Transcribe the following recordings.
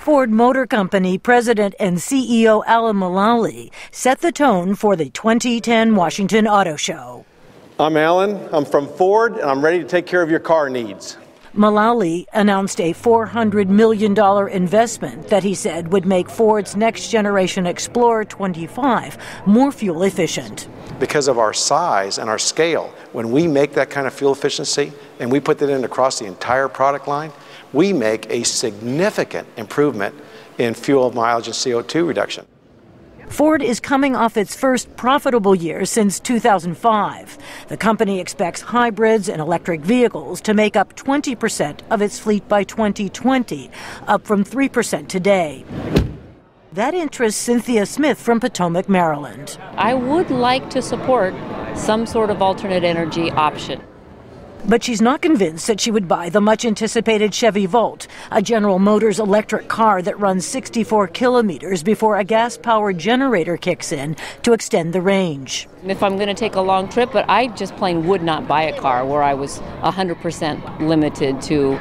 Ford Motor Company President and CEO Alan Mulally set the tone for the 2010 Washington Auto Show. I'm Alan. I'm from Ford, and I'm ready to take care of your car needs. Mulally announced a $400 million investment that he said would make Ford's next-generation Explorer 25 more fuel efficient. Because of our size and our scale, when we make that kind of fuel efficiency and we put that in across the entire product line, we make a significant improvement in fuel mileage and CO2 reduction. Ford is coming off its first profitable year since 2005. The company expects hybrids and electric vehicles to make up 20% of its fleet by 2020, up from 3% today. That interests Cynthia Smith from Potomac, Maryland. I would like to support some sort of alternate energy option. But she's not convinced that she would buy the much-anticipated Chevy Volt, a General Motors electric car that runs 64 kilometers before a gas-powered generator kicks in to extend the range. If I'm going to take a long trip, but I just plain would not buy a car where I was 100% limited to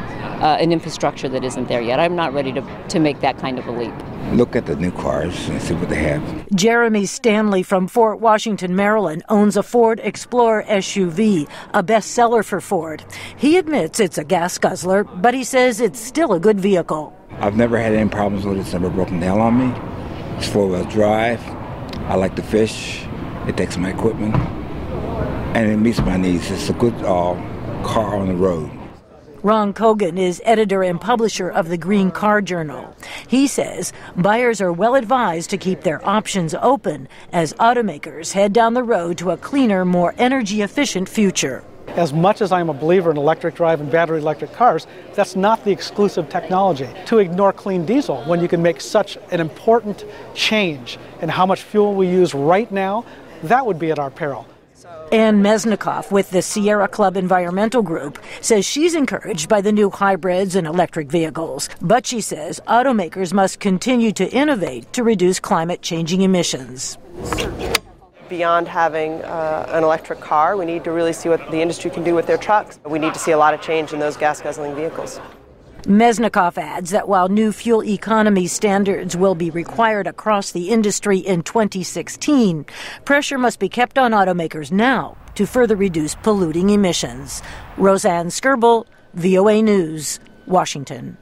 an infrastructure that isn't there yet. I'm not ready to make that kind of a leap. Look at the new cars and see what they have. Jeremy Stanley from Fort Washington, Maryland, owns a Ford Explorer SUV, a bestseller for Ford. He admits it's a gas guzzler, but he says it's still a good vehicle. I've never had any problems with it. It's never broken down on me. It's four-wheel drive. I like to fish. It takes my equipment. And it meets my needs. It's a good car on the road. Ron Kogan is editor and publisher of the Green Car Journal. He says buyers are well advised to keep their options open as automakers head down the road to a cleaner, more energy-efficient future. As much as I'm a believer in electric drive and battery electric cars, that's not the exclusive technology. To ignore clean diesel when you can make such an important change in how much fuel we use right now, that would be at our peril. Ann Mesnikoff with the Sierra Club Environmental Group says she's encouraged by the new hybrids and electric vehicles. But she says automakers must continue to innovate to reduce climate-changing emissions. Beyond having an electric car, we need to really see what the industry can do with their trucks. We need to see a lot of change in those gas-guzzling vehicles. Mesnikoff adds that while new fuel economy standards will be required across the industry in 2016, pressure must be kept on automakers now to further reduce polluting emissions. Rosanne Skirble, VOA News, Washington.